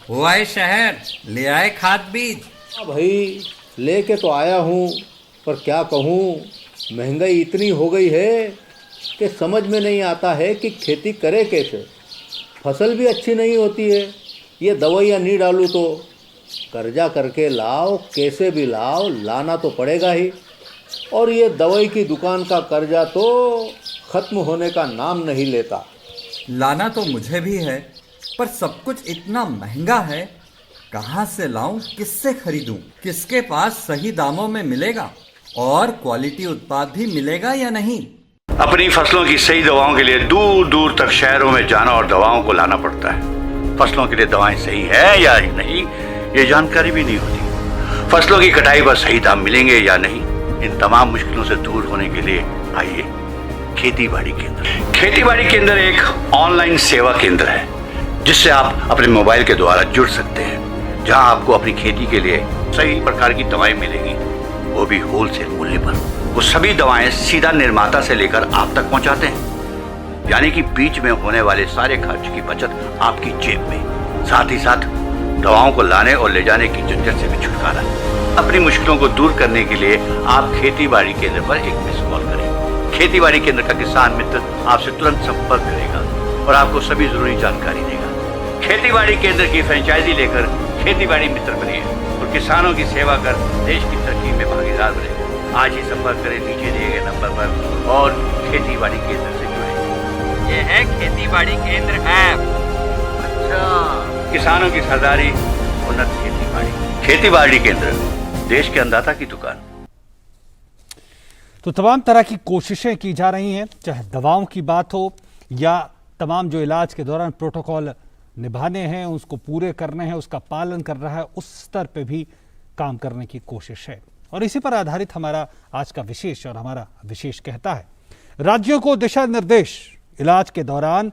हुआ है शहर, ले आए खाद बीज। हाँ भाई, लेके तो आया हूँ। पर क्या कहूँ, महंगाई इतनी हो गई है कि समझ में नहीं आता है कि खेती करे कैसे। फसल भी अच्छी नहीं होती है। ये दवाइयाँ नहीं डालूँ तो कर्जा करके लाओ, कैसे भी लाओ, लाना तो पड़ेगा ही। और ये दवाई की दुकान का कर्जा तो ख़त्म होने का नाम नहीं लेता। लाना तो मुझे भी है, पर सब कुछ इतना महंगा है। कहाँ से लाऊं, किससे खरीदूं, किसके पास सही दामों में मिलेगा और क्वालिटी उत्पाद भी मिलेगा या नहीं। अपनी फसलों की सही दवाओं के लिए दूर दूर तक शहरों में जाना और दवाओं को लाना पड़ता है। फसलों के लिए दवाएं सही है या नहीं, ये जानकारी भी नहीं होती। फसलों की कटाई पर सही दाम मिलेंगे या नहीं, इन तमाम मुश्किलों से दूर होने के लिए आइए खेती बाड़ी केंद्र। खेती बाड़ी केंद्र एक ऑनलाइन सेवा केंद्र है जिससे आप अपने मोबाइल के द्वारा जुड़ सकते हैं, जहां आपको अपनी खेती के लिए सही प्रकार की दवाएं मिलेंगी, वो भी होलसेल मूल्य पर। वो सभी दवाएं सीधा निर्माता से लेकर आप तक पहुंचाते हैं, यानी कि बीच में होने वाले सारे खर्च की बचत आपकी जेब में। साथ ही साथ दवाओं को लाने और ले जाने की झंझट से भी छुटकारा। अपनी मुश्किलों को दूर करने के लिए आप खेती बाड़ी केंद्र पर एक मिस कॉल करें। खेती बाड़ी केंद्र का किसान मित्र आपसे तुरंत संपर्क करेगा और आपको सभी जरूरी जानकारी देगा। खेती बाड़ी केंद्र की फ्रेंचाइजी लेकर खेती बाड़ी मित्र बनिए और किसानों की सेवा कर देश की तरक्की में भागीदार बने। आज ही संपर्क करें नीचे दिए गए नंबर पर और खेती बाड़ी केंद्र से जुड़े। ये है खेती बाड़ी केंद्र ऐप। अच्छा, किसानों की सरदारी, उन्नत खेती बाड़ी। खेती बाड़ी केंद्र, देश के अन्नदाता की दुकान। तो तमाम तरह की कोशिशें की जा रही हैं, चाहे दवाओं की बात हो या तमाम जो इलाज के दौरान प्रोटोकॉल निभाने हैं, उसको पूरे करने हैं, उसका पालन कर रहा है, उस स्तर पे भी काम करने की कोशिश है। और इसी पर आधारित हमारा आज का विशेष और हमारा विशेष कहता है, राज्यों को दिशा निर्देश, इलाज के दौरान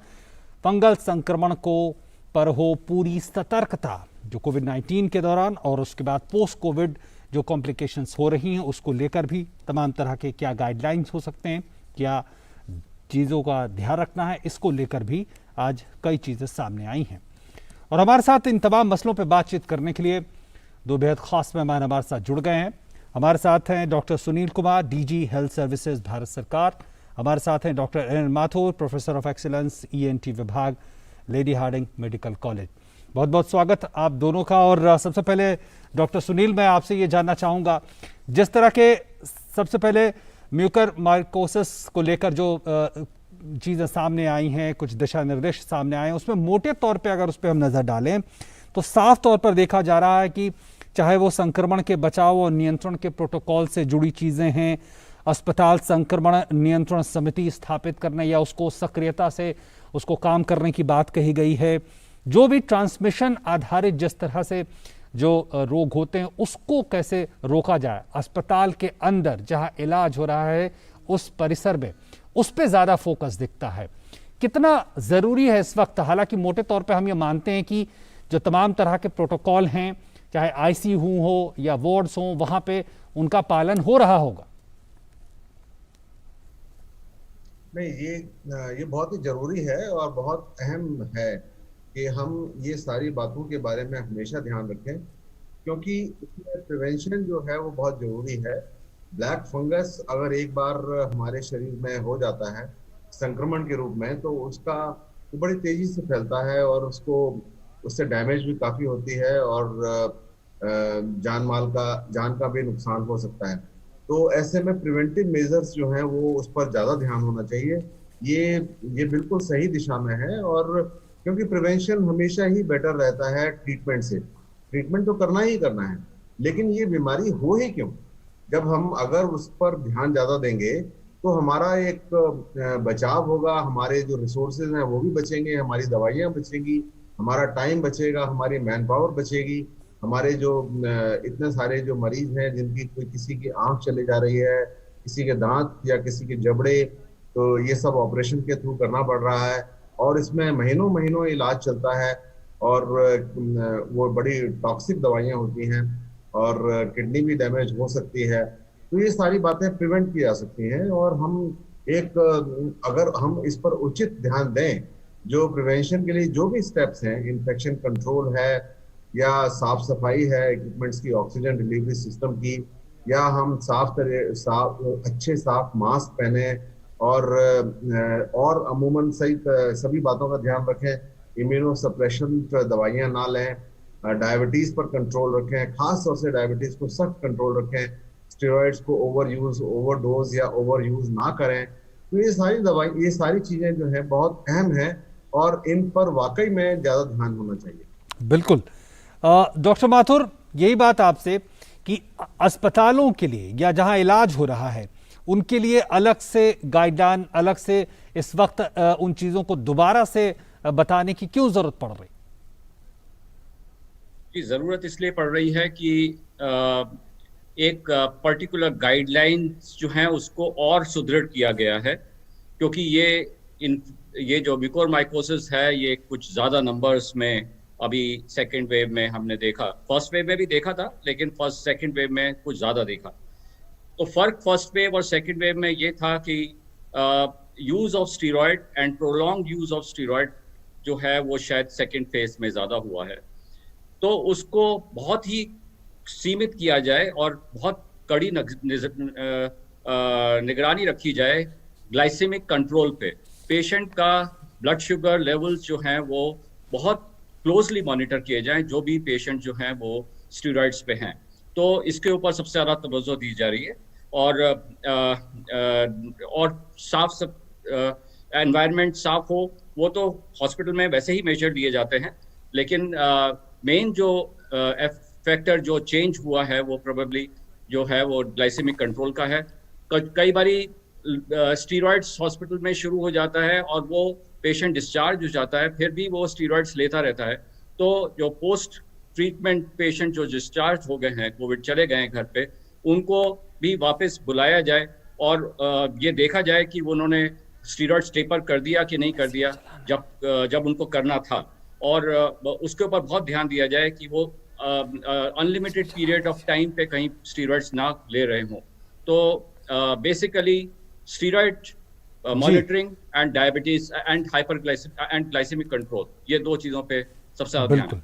फंगल संक्रमण को पर हो पूरी सतर्कता। जो कोविड-19 के दौरान और उसके बाद पोस्ट कोविड जो कॉम्प्लिकेशंस हो रही हैं, उसको लेकर भी तमाम तरह के क्या गाइडलाइंस हो सकते हैं, क्या चीज़ों का ध्यान रखना है, इसको लेकर भी आज कई चीज़ें सामने आई हैं। और हमारे साथ इन तमाम मसलों पर बातचीत करने के लिए दो बेहद खास मेहमान हमारे साथ जुड़ गए हैं। हमारे साथ हैं doctor Sunil Kumar, DG health services, Bharat सरकार। हमारे साथ हैं doctor N Mathur, professor of excellence, ENT विभाग, लेडी हार्डिंग मेडिकल कॉलेज। बहुत बहुत स्वागत आप दोनों का। और सबसे पहले डॉक्टर सुनील, मैं आपसे ये जानना चाहूँगा, जिस तरह के सबसे पहले म्यूकर माइकोसिस को लेकर जो चीज़ें सामने आई हैं, कुछ दिशा निर्देश सामने आए हैं, उसमें मोटे तौर पे अगर उस पर हम नज़र डालें तो साफ तौर पर देखा जा रहा है कि चाहे वो संक्रमण के बचाव और नियंत्रण के प्रोटोकॉल से जुड़ी चीज़ें हैं, अस्पताल संक्रमण नियंत्रण समिति स्थापित करने या उसको सक्रियता से उसको काम करने की बात कही गई है, जो भी ट्रांसमिशन आधारित जिस तरह से जो रोग होते हैं उसको कैसे रोका जाए, अस्पताल के अंदर जहां इलाज हो रहा है उस परिसर में, उस पे ज़्यादा फोकस दिखता है। कितना ज़रूरी है इस वक्त? हालांकि मोटे तौर पे हम ये मानते हैं कि जो तमाम तरह के प्रोटोकॉल हैं, चाहे ICU हो या वार्ड्स हों, वहाँ पे उनका पालन हो रहा होगा। नहीं, ये बहुत ही जरूरी है और बहुत अहम है कि हम ये सारी बातों के बारे में हमेशा ध्यान रखें, क्योंकि इसमें प्रिवेंशन जो है वो बहुत जरूरी है। ब्लैक फंगस अगर एक बार हमारे शरीर में हो जाता है संक्रमण के रूप में, तो उसका वो बड़ी तेजी से फैलता है और उससे डैमेज भी काफी होती है और जान का भी नुकसान हो सकता है। तो ऐसे में प्रिवेंटिव मेजर्स जो हैं वो उस पर ज़्यादा ध्यान होना चाहिए। ये बिल्कुल सही दिशा में है, और क्योंकि प्रिवेंशन हमेशा ही बेटर रहता है ट्रीटमेंट से। ट्रीटमेंट तो करना ही करना है, लेकिन ये बीमारी हो ही क्यों? जब हम अगर उस पर ध्यान ज़्यादा देंगे तो हमारा एक बचाव होगा, हमारे जो रिसोर्सेज हैं वो भी बचेंगे, हमारी दवाइयाँ बचेंगी, हमारा टाइम बचेगा, हमारी मैन पावर बचेगी। हमारे जो इतने सारे जो मरीज हैं जिनकी कोई किसी की आंख चले जा रही है, किसी के दांत या किसी के जबड़े, तो ये सब ऑपरेशन के थ्रू करना पड़ रहा है और इसमें महीनों महीनों इलाज चलता है और वो बड़ी टॉक्सिक दवाइयाँ होती हैं और किडनी भी डैमेज हो सकती है। तो ये सारी बातें प्रिवेंट की जा सकती हैं और हम अगर हम इस पर उचित ध्यान दें, जो प्रिवेंशन के लिए जो भी स्टेप्स हैं, इन्फेक्शन कंट्रोल है, या साफ सफाई है इक्विपमेंट्स की, ऑक्सीजन डिलीवरी सिस्टम की, या हम अच्छे साफ मास्क पहने और अमूमन सभी बातों का ध्यान रखें। इम्यूनो सप्रेशन दवाइयां ना लें, डायबिटीज पर कंट्रोल रखें, खास तौर से डायबिटीज को सख्त कंट्रोल रखें, स्टेरॉइड्स को ओवरडोज या ओवर यूज ना करें। तो ये सारी चीजें जो है बहुत अहम है और इन पर वाकई में ज्यादा ध्यान होना चाहिए। बिल्कुल। डॉक्टर माथुर, यही बात आपसे कि अस्पतालों के लिए या जहां इलाज हो रहा है उनके लिए अलग से गाइडलाइन, अलग से इस वक्त उन चीजों को दोबारा से बताने की क्यों जरूरत पड़ रही? जरूरत इसलिए पड़ रही है कि एक पर्टिकुलर गाइडलाइंस जो है उसको और सुदृढ़ किया गया है, क्योंकि ये जो म्यूकोरमाइकोसिस है ये कुछ ज्यादा नंबर्स में अभी सेकेंड वेव में हमने देखा। फर्स्ट वेव में भी देखा था, लेकिन सेकेंड वेव में कुछ ज्यादा देखा। तो फर्क फर्स्ट वेव और सेकेंड वेव में ये था कि use of steroid and prolong use of steroid जो है वो शायद सेकेंड फेज में ज्यादा हुआ है। तो उसको बहुत ही सीमित किया जाए और बहुत कड़ी निगरानी रखी जाए ग्लाइसेमिक कंट्रोल पे। पेशेंट का ब्लड शुगर लेवल्स जो हैं वो बहुत क्लोजली मॉनिटर किए जाएं, जो भी पेशेंट जो हैं वो स्टेरॉइड्स पे हैं। तो इसके ऊपर सबसे ज़्यादा तवज्जो दी जा रही है और साफ एनवायरनमेंट साफ हो, वो तो हॉस्पिटल में वैसे ही मेजर लिए जाते हैं, लेकिन मेन जो फैक्टर जो चेंज हुआ है वो प्रोबेबली जो है वो ग्लाइसेमिक कंट्रोल का है। कई बारी स्टीरॉइड्स हॉस्पिटल में शुरू हो जाता है और वो पेशेंट डिस्चार्ज हो जाता है, फिर भी वो स्टीरॉइड्स लेता रहता है। तो जो पोस्ट ट्रीटमेंट पेशेंट जो डिस्चार्ज हो गए हैं, कोविड चले गए हैं घर पे, उनको भी वापस बुलाया जाए और ये देखा जाए कि उन्होंने स्टीरॉइड्स टेपर कर दिया कि नहीं कर दिया जब उनको करना था, और उसके ऊपर बहुत ध्यान दिया जाए कि वो अनलिमिटेड पीरियड ऑफ टाइम पे कहीं स्टीरॉइड्स ना ले रहे हों। तो basically steroid monitoring and diabetes and glycaemic control, ये दो चीजों पे सबसे ज्यादा ध्यान है।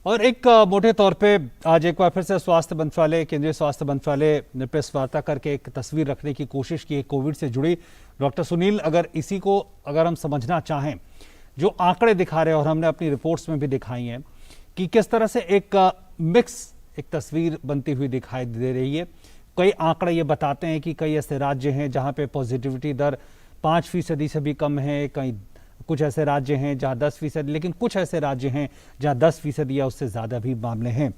और एक मोटे तौर पे आज एक बार फिर से स्वास्थ्य मंत्रालय, केंद्रीय स्वास्थ्य मंत्रालय ने प्रेस वार्ता करके एक तस्वीर रखने की कोशिश की है कोविड से जुड़ी। डॉक्टर सुनील, अगर हम समझना चाहें, जो आंकड़े दिखा रहे हैं और हमने अपनी रिपोर्ट्स में भी दिखाई हैं कि किस तरह से एक एक तस्वीर बनती हुई दिखाई दे रही है। कई आंकड़े ये बताते हैं कि कई ऐसे राज्य हैं जहां पे पॉजिटिविटी दर 5% से भी कम है, कहीं कुछ ऐसे राज्य हैं जहां 10%, लेकिन कुछ ऐसे राज्य हैं जहां 10% या उससे ज्यादा भी मामले हैं।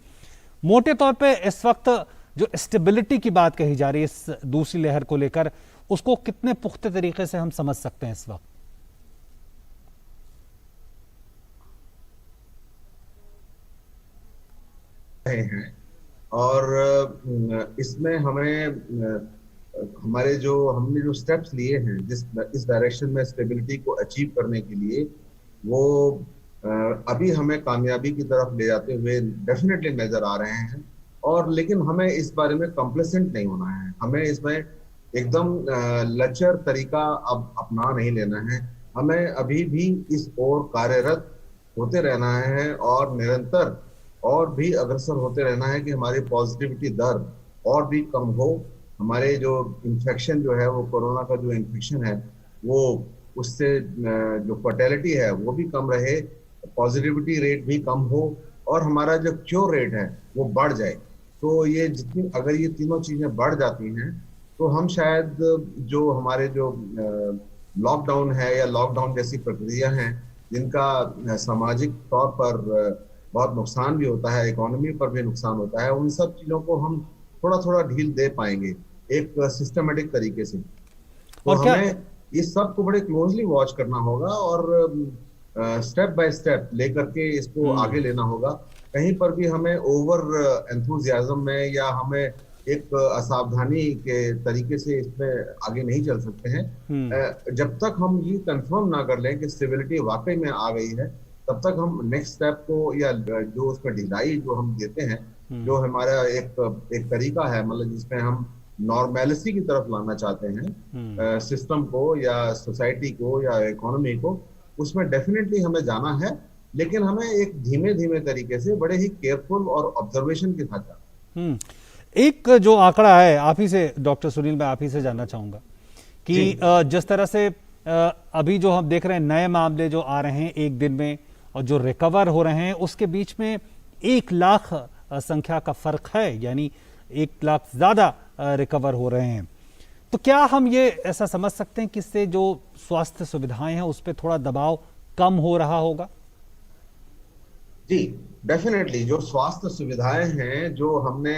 मोटे तौर पे इस वक्त जो स्टेबिलिटी की बात कही जा रही है इस दूसरी लहर को लेकर, उसको कितने पुख्ते तरीके से हम समझ सकते हैं इस वक्त? हैं और इसमें हमने जो स्टेप्स लिए हैं इस डायरेक्शन में स्टेबिलिटी को अचीव करने के लिए, वो अभी हमें कामयाबी की तरफ ले जाते हुए डेफिनेटली नजर आ रहे हैं। और लेकिन हमें इस बारे में कॉम्प्लेसेंट नहीं होना है, हमें इसमें एकदम लचर तरीका अब अपना नहीं लेना है। हमें अभी भी इस ओर कार्यरत होते रहना है और निरंतर और भी अग्रसर होते रहना है कि हमारी पॉजिटिविटी दर और भी कम हो, हमारे जो इन्फेक्शन जो है वो कोरोना का जो इन्फेक्शन है वो उससे जो फर्टेलिटी है वो भी कम रहे, पॉजिटिविटी रेट भी कम हो और हमारा जो क्योर रेट है वो बढ़ जाए। तो अगर ये तीनों चीजें बढ़ जाती हैं तो हम शायद जो हमारे जो लॉकडाउन है या लॉकडाउन जैसी प्रक्रिया हैं जिनका सामाजिक तौर पर बहुत नुकसान भी होता है, इकोनॉमी पर भी नुकसान होता है, उन सब चीजों को हम थोड़ा थोड़ा ढील दे पाएंगे एक सिस्टमेटिक तरीके से। तो हमें इस सब को बड़े क्लोजली वॉच करना होगा और स्टेप बाय स्टेप लेकर के इसको आगे लेना होगा। कहीं पर भी हमें ओवर एंथुजियाज्म में या हमें एक असावधानी के तरीके से इसमें आगे नहीं चल सकते हैं। जब तक हम ये कंफर्म ना कर लें कि स्टेबिलिटी वाकई में आ गई है, तब तक हम नेक्स्ट स्टेप को या जो उसमें ढिलाई जो हम देते हैं, जो हमारा एक तरीका है, मतलब जिसमें हम नॉर्मेलिटी की तरफ लाना चाहते हैं सिस्टम को या सोसाइटी को या इकोनॉमी को, उसमें डेफिनेटली हमें जाना है। लेकिन हमें एक धीमे धीमे तरीके से बड़े ही केयरफुल और ऑब्जर्वेशन के साथ जाना। एक जो आंकड़ा है, आप ही से डॉक्टर सुनील, मैं आप ही से जानना चाहूंगा कि जिस तरह से अभी जो हम देख रहे हैं नए मामले जो आ रहे हैं एक दिन में और जो रिकवर हो रहे हैं, उसके बीच में 1 लाख संख्या का फर्क है, यानी 1 लाख ज्यादा रिकवर हो रहे हैं। तो क्या हम ये ऐसा समझ सकते हैं कि इससे जो स्वास्थ्य सुविधाएं हैं उस पर थोड़ा दबाव कम हो रहा होगा? जी डेफिनेटली, जो स्वास्थ्य सुविधाएं हैं जो हमने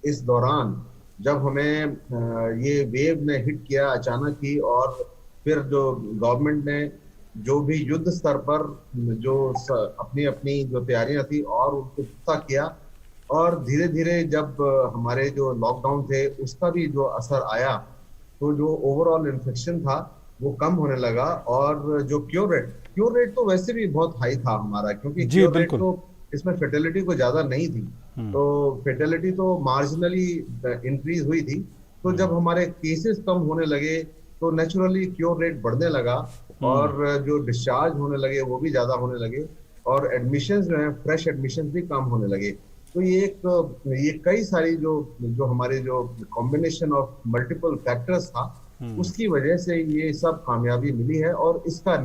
इस दौरान, जब हमें ये वेव ने हिट किया अचानक ही, और फिर जो गवर्नमेंट ने जो भी युद्ध स्तर पर जो अपनी अपनी जो तैयारियां थी और उनको पुख्ता किया, और धीरे धीरे जब हमारे जो लॉकडाउन थे उसका भी जो असर आया, तो जो ओवरऑल इन्फेक्शन था वो कम होने लगा। और जो क्योर रेट तो वैसे भी बहुत हाई था हमारा, क्योंकि क्योर रेट तो इसमें फेटेलिटी को ज्यादा नहीं थी, तो फेटेलिटी तो मार्जिनली इंक्रीज हुई थी। तो जब हमारे केसेस कम होने लगे तो नेचुरली क्योर रेट बढ़ने लगा, और जो डिस्चार्ज होने लगे वो भी ज्यादा होने लगे, और एडमिशंस जो है, फ्रेश एडमिशंस भी कम होने लगे। तो ये कई सारी जो हमारे जो कॉम्बिनेशन ऑफ मल्टीपल फैक्टर्स था, उसकी वजह से ये सब कामयाबी मिली है। और इसका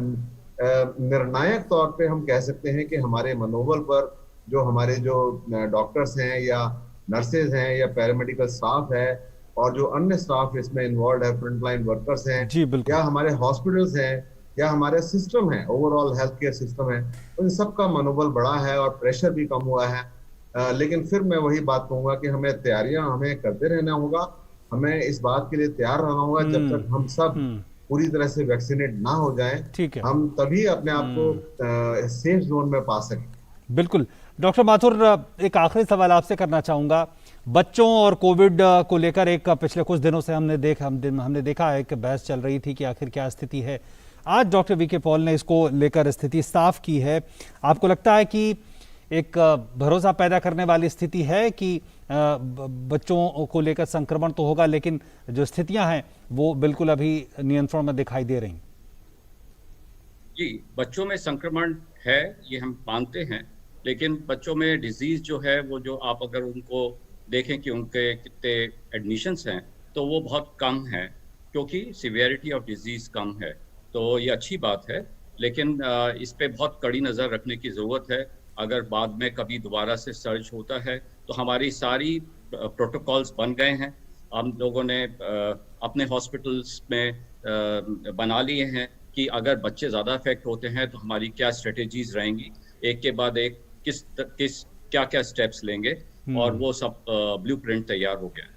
निर्णायक तौर पे हम कह सकते हैं कि हमारे मनोबल पर जो हमारे जो डॉक्टर्स हैं या नर्सेज हैं या पैरामेडिकल स्टाफ है और जो अन्य स्टाफ इसमें इन्वॉल्व है, फ्रंटलाइन वर्कर्स हैं, या हमारे हॉस्पिटल्स हैं, या हमारे सिस्टम है, ओवरऑल हेल्थ केयर सिस्टम है, उन सब का मनोबल बढ़ा है और प्रेशर भी कम हुआ है। लेकिन फिर मैं वही बात कहूंगा कि हमें तैयारियां हमें करते रहना होगा, हमें इस बात के लिए तैयार रहना होगा जब तक हम सब पूरी तरह से वैक्सीनेट ना हो जाएं, हम तभी अपने आप को सेफ जोन में पा सकें। बिल्कुल। डॉक्टर माथुर, एक आखिरी सवाल आपसे करना चाहूंगा। बच्चों और कोविड को लेकर एक पिछले कुछ दिनों से हमने देखा है कि बहस चल रही थी कि आखिर क्या स्थिति है। आज डॉक्टर वीके पॉल ने इसको लेकर स्थिति साफ की है। आपको लगता है कि एक भरोसा पैदा करने वाली स्थिति है कि बच्चों को लेकर संक्रमण तो होगा, लेकिन जो स्थितियां हैं वो बिल्कुल अभी नियंत्रण में दिखाई दे रही? जी, बच्चों में संक्रमण है ये हम मानते हैं, लेकिन बच्चों में डिजीज जो है वो, जो आप अगर उनको देखें कि उनके कितने एडमिशन्स हैं तो वो बहुत कम है, क्योंकि सिवियरिटी ऑफ डिजीज कम है। तो ये अच्छी बात है, लेकिन इस पे बहुत कड़ी नज़र रखने की ज़रूरत है। अगर बाद में कभी दोबारा से सर्ज होता है तो हमारी सारी प्रोटोकॉल्स बन गए हैं, हम लोगों ने अपने हॉस्पिटल्स में बना लिए हैं कि अगर बच्चे ज़्यादा अफेक्ट होते हैं तो हमारी क्या स्ट्रेटेजीज रहेंगी, एक के बाद एक किस क्या क्या स्टेप्स लेंगे, और वो सब ब्लूप्रिंट तैयार हो गया है।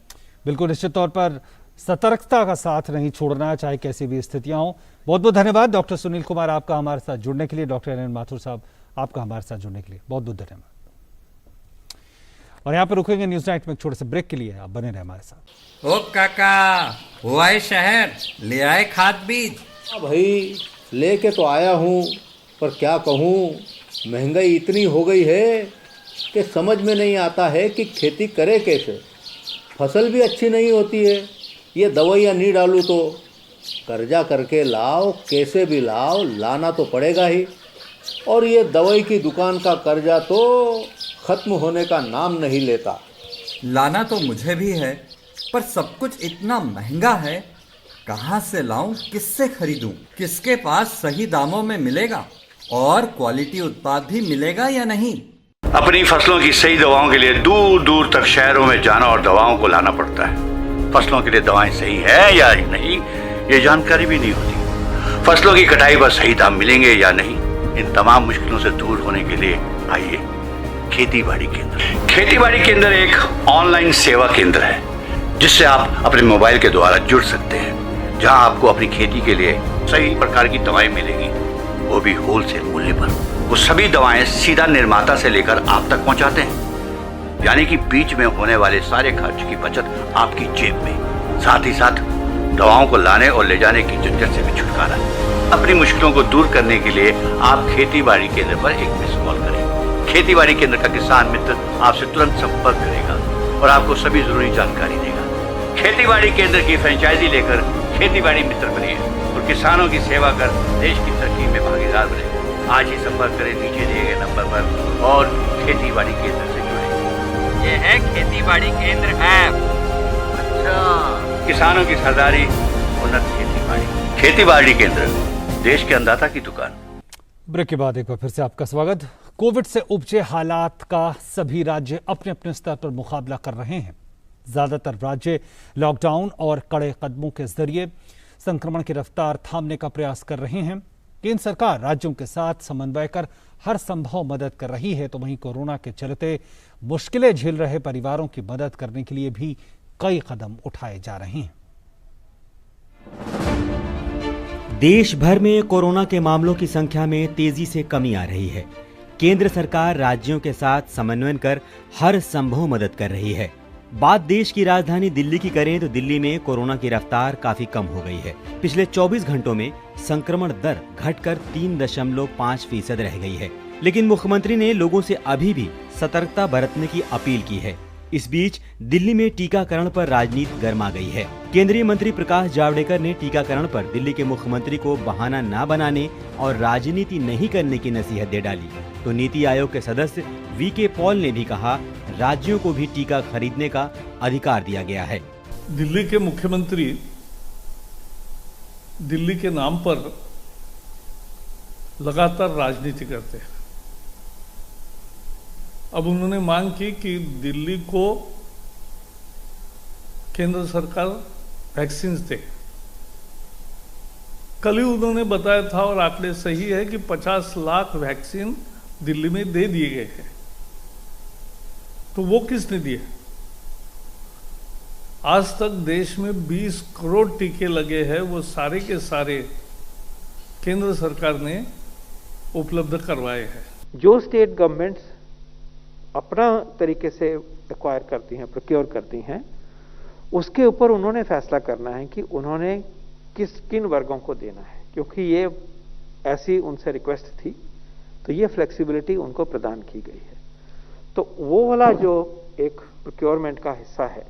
बिल्कुल, निश्चित तौर पर सतर्कता का साथ नहीं छोड़ना, चाहे कैसी भी स्थितियां हो। बहुत बहुत धन्यवाद डॉक्टर सुनील कुमार, आपका हमारे साथ जुड़ने के लिए। डॉक्टर एन एन माथुर साहब, आपका हमारे साथ जुड़ने के लिए बहुत बहुत धन्यवाद। और यहाँ पर रुकेंगे न्यूज नाइट में एक छोटे से ब्रेक के लिए, आप बने रहे हमारे साथ। ओ काका, हुआ है शहर, ले आए खाद बीज? भाई लेके तो आया हूँ, पर क्या कहूँ, महंगाई इतनी हो गई है कि समझ में नहीं आता है कि खेती करे कैसे। फसल भी अच्छी नहीं होती है, ये दवाइयाँ नहीं डालूँ तो कर्जा करके लाओ, कैसे भी लाओ, लाना तो पड़ेगा ही। और ये दवाई की दुकान का कर्जा तो ख़त्म होने का नाम नहीं लेता। लाना तो मुझे भी है, पर सब कुछ इतना महंगा है, कहाँ से लाऊं, किससे खरीदूं, किसके पास सही दामों में मिलेगा और क्वालिटी उत्पाद भी मिलेगा या नहीं। अपनी फसलों की सही दवाओं के लिए दूर दूर तक शहरों में जाना और दवाओं को लाना पड़ता है। फसलों के लिए दवाएं सही है या नहीं, ये जानकारी भी नहीं होती। फसलों की कटाई पर सही दाम मिलेंगे या नहीं, इन तमाम मुश्किलों से दूर होने के लिए आइए खेती बाड़ी केंद्र। खेती बाड़ी केंद्र एक ऑनलाइन सेवा केंद्र है, जिससे आप अपने मोबाइल के द्वारा जुड़ सकते हैं, जहां आपको अपनी खेती के लिए सही प्रकार की दवाएं मिलेंगी, वो भी होलसेल मूल्य पर। वो सभी दवाएं सीधा निर्माता से लेकर आप तक पहुंचाते हैं, यानी कि बीच में होने वाले सारे खर्च की बचत आपकी जेब में। साथ ही साथ दवाओं को लाने और ले जाने की झंझट से भी छुटकारा। अपनी मुश्किलों को दूर करने के लिए आप खेती बाड़ी केंद्र पर एक मिस कॉल करें। खेती बाड़ी केंद्र का किसान मित्र आपसे तुरंत संपर्क करेगा और आपको सभी जरूरी जानकारी देगा। खेती बाड़ी केंद्र की फ्रेंचाइजी लेकर खेती बाड़ी मित्र बनिए और किसानों की सेवा कर देश की तरक्की में भागीदार बने। आज ही संपर्क करें नीचे दिए गए नंबर पर और खेती बाड़ी केंद्र से जुड़े। ये है खेती बाड़ी केंद्र ऐप। अच्छा, किसानों की सरदारी, उन्नत खेती बाड़ी केंद्र, देश के अन्नदाता की दुकान। ब्रेक के बाद एक बार फिर से आपका स्वागत। कोविड से उपजे हालात का सभी राज्य अपने अपने स्तर पर मुकाबला कर रहे हैं। ज्यादातर राज्य लॉकडाउन और कड़े कदमों के जरिए संक्रमण की रफ्तार थामने का प्रयास कर रहे हैं। केंद्र सरकार राज्यों के साथ समन्वय कर हर संभव मदद कर रही है, तो वहीं कोरोना के चलते मुश्किलें झेल रहे परिवारों की मदद करने के लिए भी कई कदम उठाए जा रहे हैं। देश भर में कोरोना के मामलों की संख्या में तेजी से कमी आ रही है। केंद्र सरकार राज्यों के साथ समन्वय कर हर संभव मदद कर रही है। बात देश की राजधानी दिल्ली की करें तो दिल्ली में कोरोना की रफ्तार काफी कम हो गई है। पिछले 24 घंटों में संक्रमण दर घटकर 3.5% रह गई है। लेकिन मुख्यमंत्री ने लोगों से अभी भी सतर्कता बरतने की अपील की है। इस बीच दिल्ली में टीकाकरण पर राजनीति गर्मा गई है। केंद्रीय मंत्री प्रकाश जावड़ेकर ने टीकाकरण पर दिल्ली के मुख्यमंत्री को बहाना न बनाने और राजनीति नहीं करने की नसीहत दे डाली। तो नीति आयोग के सदस्य वीके पॉल ने भी कहा, राज्यों को भी टीका खरीदने का अधिकार दिया गया है। दिल्ली के मुख्यमंत्री दिल्ली के नाम पर लगातार राजनीति करते हैं। अब उन्होंने मांग की कि दिल्ली को केंद्र सरकार वैक्सीन दे। कल ही उन्होंने बताया था, और आंकड़े सही है, कि 50 लाख वैक्सीन दिल्ली में दे दिए गए हैं। तो वो किसने दिए? आज तक देश में 20 करोड़ टीके लगे हैं, वो सारे के सारे केंद्र सरकार ने उपलब्ध करवाए हैं। जो स्टेट गवर्नमेंट्स अपना तरीके से एक्वायर करती हैं, प्रोक्योर करती हैं, उसके ऊपर उन्होंने फैसला करना है कि उन्होंने किन वर्गों को देना है, क्योंकि ये ऐसी उनसे रिक्वेस्ट थी, तो ये फ्लेक्सिबिलिटी उनको प्रदान की गई है। तो वो वाला जो एक प्रोक्योरमेंट का हिस्सा है,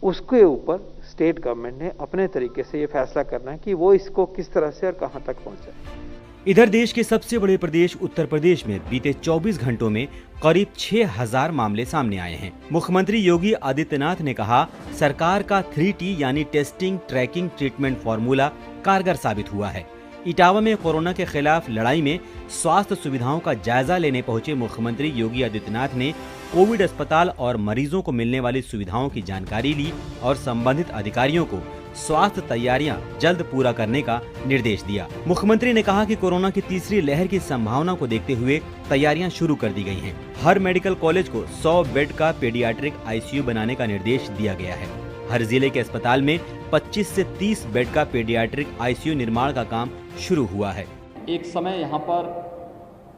उसके ऊपर स्टेट गवर्नमेंट ने अपने तरीके से ये फैसला करना है कि वो इसको किस तरह से और कहां तक पहुंचाए। इधर देश के सबसे बड़े प्रदेश उत्तर प्रदेश में बीते 24 घंटों में करीब 6000 मामले सामने आए हैं। मुख्यमंत्री योगी आदित्यनाथ ने कहा, सरकार का 3T यानी टेस्टिंग, ट्रैकिंग, ट्रीटमेंट फॉर्मूला कारगर साबित हुआ है। इटावा में कोरोना के खिलाफ लड़ाई में स्वास्थ्य सुविधाओं का जायजा लेने पहुंचे मुख्यमंत्री योगी आदित्यनाथ ने कोविड अस्पताल और मरीजों को मिलने वाली सुविधाओं की जानकारी ली और संबंधित अधिकारियों को स्वास्थ्य तैयारियां जल्द पूरा करने का निर्देश दिया। मुख्यमंत्री ने कहा कि कोरोना की तीसरी लहर की संभावना को देखते हुए तैयारियां शुरू कर दी गई हैं। हर मेडिकल कॉलेज को 100 बेड का पीडियाट्रिक ICU बनाने का निर्देश दिया गया है। हर जिले के अस्पताल में 25 से 30 बेड का पीडियाट्रिक ICU निर्माण का काम शुरू हुआ है। एक समय यहाँ पर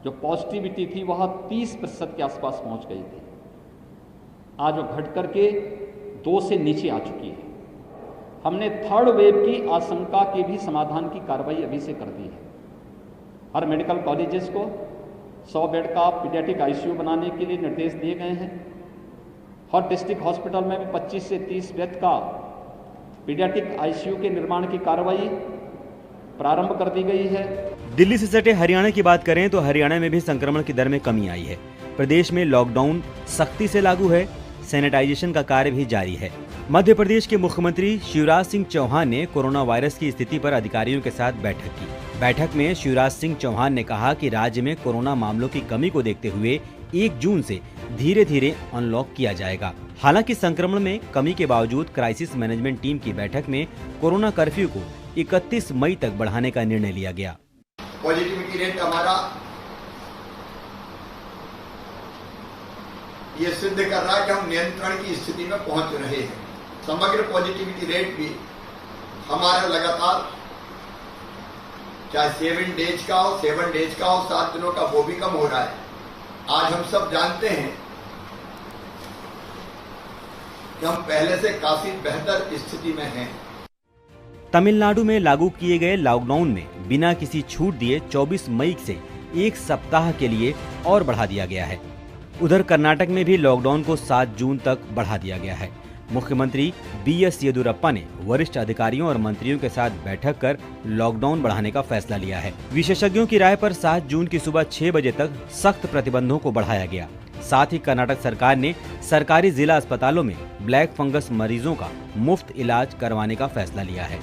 जो पॉजिटिविटी थी वह 30% के आसपास पहुँच गई थी। आज वो घट करके 2 से नीचे आ चुकी है। हमने थर्ड वेव की आशंका के भी समाधान की कार्रवाई अभी से कर दी है। हर मेडिकल कॉलेजेस को 100 बेड का पीडियाट्रिक ICU बनाने के लिए निर्देश दिए गए हैं। हर डिस्ट्रिक्ट हॉस्पिटल में भी 25 से 30 बेड का पीडियाट्रिक ICU के निर्माण की कार्रवाई प्रारंभ कर दी गई है। दिल्ली से सटे हरियाणा की बात करें तो हरियाणा में भी संक्रमण की दर में कमी आई है। प्रदेश में लॉकडाउन सख्ती से लागू है, सैनिटाइजेशन का कार्य भी जारी है। मध्य प्रदेश के मुख्यमंत्री शिवराज सिंह चौहान ने कोरोना वायरस की स्थिति पर अधिकारियों के साथ बैठक की। बैठक में शिवराज सिंह चौहान ने कहा कि राज्य में कोरोना मामलों की कमी को देखते हुए 1 जून से धीरे धीरे अनलॉक किया जाएगा। हालांकि संक्रमण में कमी के बावजूद क्राइसिस मैनेजमेंट टीम की बैठक में कोरोना कर्फ्यू को 31 मई तक बढ़ाने का निर्णय लिया गया। पॉजिटिविटी रेट हमारा ये सिद्ध कर रहा है कि हम नियंत्रण की स्थिति में पहुंच रहे हैं। समग्र पॉजिटिविटी रेट भी हमारा लगातार, चाहे 7 डेज का हो, 7 डेज का हो, 7 दिनों का, वो भी कम हो रहा है। आज हम सब जानते हैं कि हम पहले से काफी बेहतर स्थिति में हैं। तमिलनाडु में लागू किए गए लॉकडाउन में बिना किसी छूट दिए 24 मई से 1 सप्ताह के लिए और बढ़ा दिया गया है। उधर कर्नाटक में भी लॉकडाउन को 7 जून तक बढ़ा दिया गया है। मुख्यमंत्री BS येदियुरप्पा ने वरिष्ठ अधिकारियों और मंत्रियों के साथ बैठक कर लॉकडाउन बढ़ाने का फैसला लिया है। विशेषज्ञों की राय पर 7 जून की सुबह 6 बजे तक सख्त प्रतिबंधों को बढ़ाया गया। साथ ही कर्नाटक सरकार ने सरकारी जिला अस्पतालों में ब्लैक फंगस मरीजों का मुफ्त इलाज करवाने का फैसला लिया है।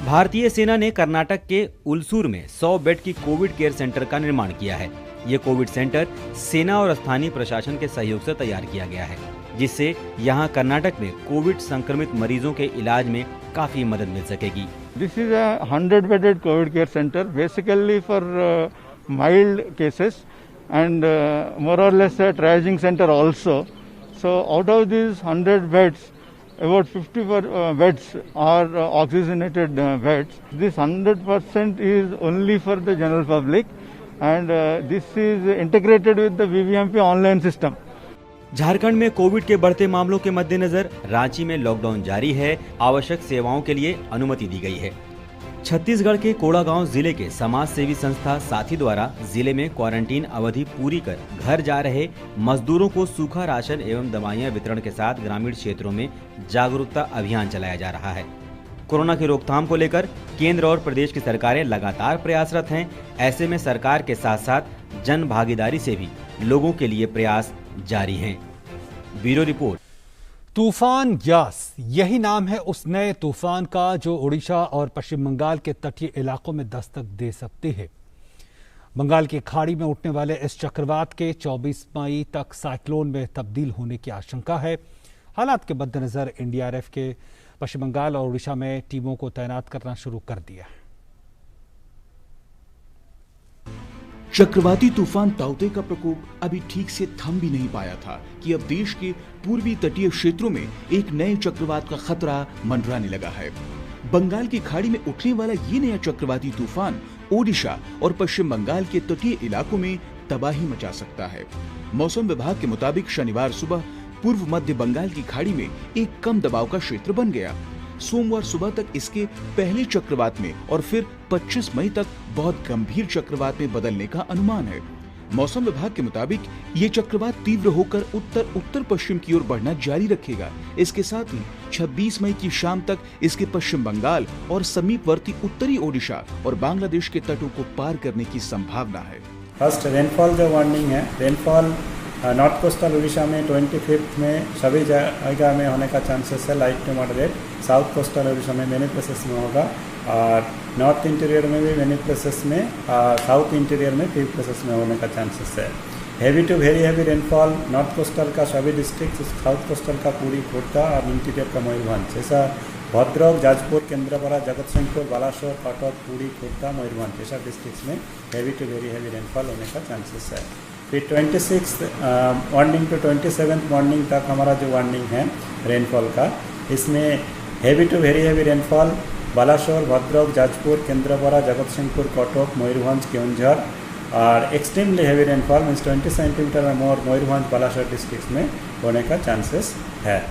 भारतीय सेना ने कर्नाटक के उलसूर में 100 बेड की कोविड केयर सेंटर का निर्माण किया है। ये कोविड सेंटर सेना और स्थानीय प्रशासन के सहयोग से तैयार किया गया है, जिससे यहां कर्नाटक में कोविड संक्रमित मरीजों के इलाज में काफी मदद मिल सकेगी। This is a 100-bedded COVID care center, basically for mild cases and more or less a triaging center also. So out of these 100 beds, about 50 beds are oxygenated beds. This 100% is only for the general public, and this is integrated with the BBMP online system. Jharkhand में Covid के बढ़ते मामलों के मद्देनजर रांची में lockdown जारी है। आवश्यक सेवाओं के लिए अनुमति दी गई है। छत्तीसगढ़ के कोड़ागांव जिले के समाज सेवी संस्था साथी द्वारा जिले में क्वारंटीन अवधि पूरी कर घर जा रहे मजदूरों को सूखा राशन एवं दवाइयां वितरण के साथ ग्रामीण क्षेत्रों में जागरूकता अभियान चलाया जा रहा है। कोरोना की रोकथाम को लेकर केंद्र और प्रदेश की सरकारें लगातार प्रयासरत हैं। ऐसे में सरकार के साथ साथ जन भागीदारी से भी लोगों के लिए प्रयास जारी हैं। Bureau report. तूफान यास, यही नाम है उस नए तूफान का जो ओडिशा और पश्चिम बंगाल के तटीय इलाकों में दस्तक दे सकती है। बंगाल की खाड़ी में उठने वाले इस चक्रवात के 24 मई तक साइक्लोन में तब्दील होने की आशंका है। हालात के मद्देनजर NDRF के पश्चिम बंगाल और ओडिशा में टीमों को तैनात करना शुरू कर दिया है। चक्रवाती तूफान ताउते का प्रकोप अभी ठीक से थम भी नहीं पाया था कि अब देश के पूर्वी तटीय क्षेत्रों में एक नए चक्रवात का खतरा मंडराने लगा है। बंगाल की खाड़ी में उठने वाला ये नया चक्रवाती तूफान ओडिशा और पश्चिम बंगाल के तटीय इलाकों में तबाही मचा सकता है। मौसम विभाग के मुताबिक शनिवार सुबह पूर्व मध्य बंगाल की खाड़ी में एक कम दबाव का क्षेत्र बन गया। सोमवार सुबह तक इसके पहले चक्रवात में और फिर 25 मई तक बहुत गंभीर चक्रवात में बदलने का अनुमान है। मौसम विभाग के मुताबिक ये चक्रवात तीव्र होकर उत्तर उत्तर पश्चिम की ओर बढ़ना जारी रखेगा। इसके साथ ही 26 मई की शाम तक इसके पश्चिम बंगाल और समीपवर्ती उत्तरी ओडिशा और बांग्लादेश के तटों को पार करने की संभावना है। फर्स्ट रेनफॉल जो वार्निंग है, रेनफॉल नॉर्थ कोस्टल उड़ीसा में 25 में सभी जगह में होने का चांसेस है, light to moderate. South coastal Orissa में मेनी प्लेसेस में होगा और नॉर्थ इंटीरियर में भी मेनी प्लेसेस में, साउथ इंटीरियर में फ्यू प्लेसेस में होने का चांसेस है। Heavy to very heavy rainfall north coastal का सभी डिस्ट्रिक्ट, साउथ कोस्टल का पूरी खोर्धा और इंटीरियर का मयूरभंज, ऐसा भद्रक, जाजपुर, केंद्रापड़ा, जगतसिंहपुर, बालासोर, कटक, पुरी, खोर्धा, मयूरभंज ऐसा डिस्ट्रिक्ट्स में heavy to very heavy rainfall होने का चांसेस है। फिर 26 मॉर्निंग टू 27 मॉर्निंग तक हमारा जो वार्निंग है रेनफॉल का, इसमें heavy to very heavy rainfall Balasore, Bhadrak, Jajpur, Kendrapara, Jagatsinghpur, Cuttack, Mayurbhanj, Keonjhar और extremely heavy rainfall means 20 centimetre और मोर मयूरभंज, बालासोर डिस्ट्रिक्ट में होने का चांसेस है।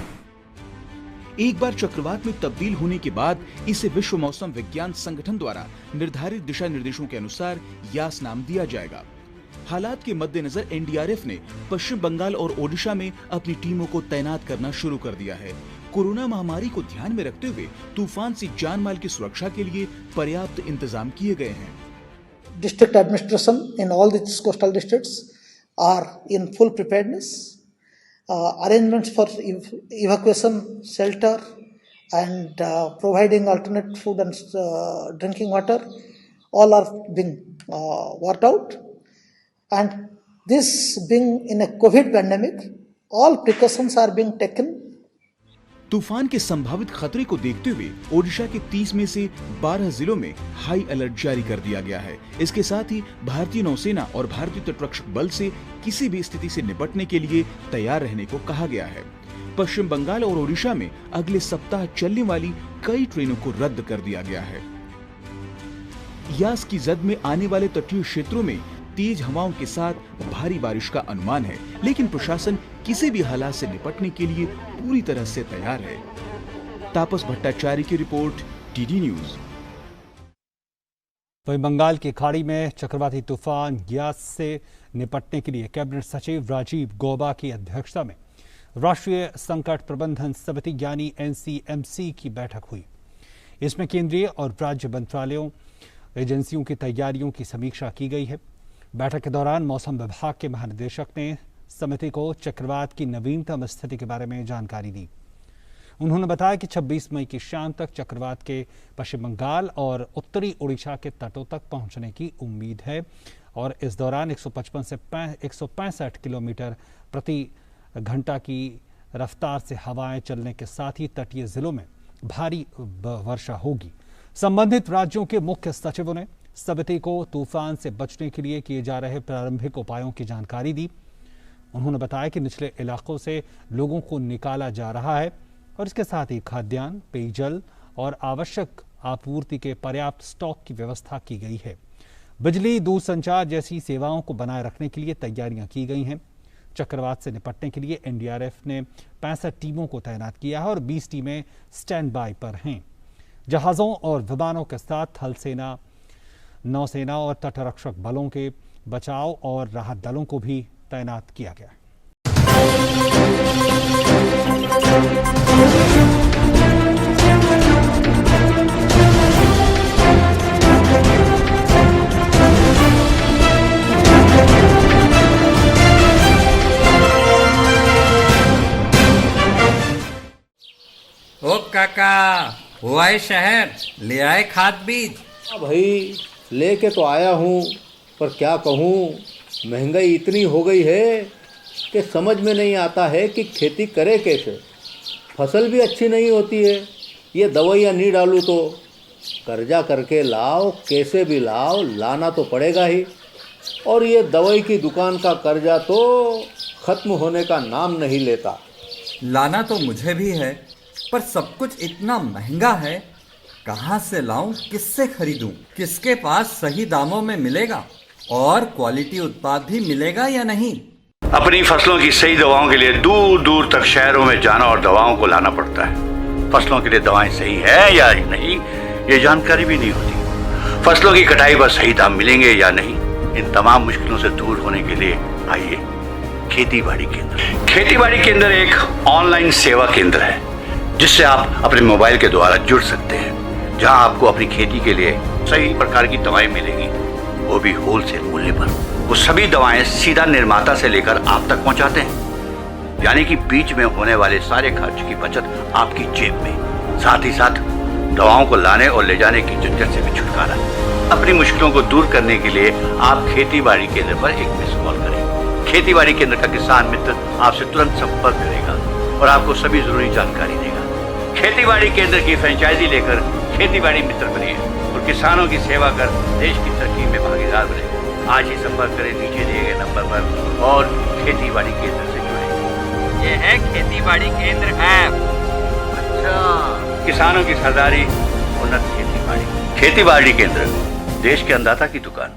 एक बार चक्रवात में तब्दील होने के बाद इसे विश्व मौसम विज्ञान संगठन द्वारा निर्धारित दिशा निर्देशों के अनुसार यास नाम दिया जाएगा। हालात के मद्देनजर NDRF ने पश्चिम बंगाल और ओडिशा में अपनी टीमों को तैनात करना शुरू कर दिया है। कोरोना महामारी को ध्यान में रखते हुए तूफान से जान माल की सुरक्षा के लिए पर्याप्त इंतजाम किए गए हैं। District administration in all these coastal districts are in full preparedness. Arrangements for evacuation, shelter, and providing alternate food and drinking water, all are being worked out. And this being in a COVID pandemic, all precautions are being taken. तूफान के संभावित खतरे को देखते हुए ओडिशा के 30 में से 12 जिलों में हाई अलर्ट जारी कर दिया गया है। इसके साथ ही भारतीय नौसेना और भारतीय तटरक्षक बल से किसी भी स्थिति से निपटने के लिए तैयार रहने को कहा गया है। पश्चिम बंगाल और ओडिशा में अगले सप्ताह चलने वाली कई ट्रेनों को रद्द कर दिया गया है। यास की जद में आने वाले तटीय क्षेत्रों में तेज हवाओं के साथ भारी बारिश का अनुमान है, लेकिन प्रशासन किसी भी हालात से निपटने के लिए पूरी तरह से तैयार है। तापस भट्टाचार्य की रिपोर्ट, DD न्यूज। वहीं बंगाल की खाड़ी में चक्रवाती तूफान यास से निपटने के लिए कैबिनेट सचिव राजीव गौबा की अध्यक्षता में राष्ट्रीय संकट प्रबंधन समिति यानी NCMC की बैठक हुई। इसमें केंद्रीय और राज्य मंत्रालयों एजेंसियों की तैयारियों की समीक्षा की गई है। बैठक के दौरान मौसम विभाग के महानिदेशक ने समिति को चक्रवात की नवीनतम स्थिति के बारे में जानकारी दी। उन्होंने बताया कि 26 मई की शाम तक चक्रवात के पश्चिम बंगाल और उत्तरी ओडिशा के तटों तक पहुंचने की उम्मीद है और इस दौरान 155 से 165 किलोमीटर प्रति घंटा की रफ्तार से हवाएं चलने के साथ ही तटीय जिलों में भारी वर्षा होगी। संबंधित राज्यों के मुख्य सचिवों ने समिति को तूफान से बचने के लिए किए जा रहे प्रारंभिक उपायों की जानकारी दी। उन्होंने बताया कि निचले इलाकों से लोगों को निकाला जा रहा है और इसके साथ ही खाद्यान्न, पेयजल और आवश्यक आपूर्ति के पर्याप्त स्टॉक की व्यवस्था की गई है। बिजली, दूरसंचार जैसी सेवाओं को बनाए रखने के लिए तैयारियां की गई हैं। चक्रवात से निपटने के लिए NDRF ने 65 टीमों को तैनात किया है और 20 टीमें स्टैंड बाय पर हैं। जहाज़ों और विमानों के साथ थल सेना, नौसेना और तटरक्षक बलों के बचाव और राहत दलों को भी तैनात किया गया। ओ काका, हुआ है शहर, ले आए खाद बीज? भाई लेके तो आया हूँ, पर क्या कहूँ, महंगाई इतनी हो गई है कि समझ में नहीं आता है कि खेती करे कैसे। फसल भी अच्छी नहीं होती है, ये दवाइयाँ नहीं डालूँ तो कर्जा करके लाओ, कैसे भी लाओ, लाना तो पड़ेगा ही। और ये दवाई की दुकान का कर्जा तो ख़त्म होने का नाम नहीं लेता। लाना तो मुझे भी है, पर सब कुछ इतना महंगा है, कहाँ से लाऊं, किससे खरीदूं, किसके पास सही दामों में मिलेगा और क्वालिटी उत्पाद भी मिलेगा या नहीं। अपनी फसलों की सही दवाओं के लिए दूर दूर तक शहरों में जाना और दवाओं को लाना पड़ता है। फसलों के लिए दवाएं सही है या नहीं, ये जानकारी भी नहीं होती। फसलों की कटाई पर सही दाम मिलेंगे या नहीं, इन तमाम मुश्किलों से दूर होने के लिए आइए खेती बाड़ी केंद्र। खेती बाड़ी केंद्र एक ऑनलाइन सेवा केंद्र है जिससे आप अपने मोबाइल के द्वारा जुड़ सकते हैं, जहां आपको अपनी खेती के लिए सही प्रकार की दवाएं मिलेंगी, वो भी होलसेल मूल्य पर। वो सभी दवाएं सीधा निर्माता से लेकर आप तक पहुंचाते हैं, यानी कि बीच में होने वाले सारे खर्च की बचत आपकी जेब में। साथ ही साथ दवाओं को लाने और ले जाने की झंझट से भी छुटकारा। अपनी मुश्किलों को दूर करने के लिए आप खेती बाड़ी केंद्र पर एक मिस कॉल करें। खेती बाड़ी केंद्र का किसान मित्र आपसे तुरंत संपर्क करेगा और आपको सभी जरूरी जानकारी देगा। खेती बाड़ी केंद्र की फ्रेंचाइजी लेकर खेती बाड़ी मित्र बनिए और किसानों की सेवा कर देश की तरक्की में भागीदार बने। आज ही संपर्क करें नीचे दिए गए नंबर पर और खेती बाड़ी केंद्र से जुड़े। ये है खेती बाड़ी केंद्र ऐप। अच्छा, किसानों की सरदारी, उन्नत खेती बाड़ी। खेती बाड़ी केंद्र, देश के अन्नदाता की दुकान।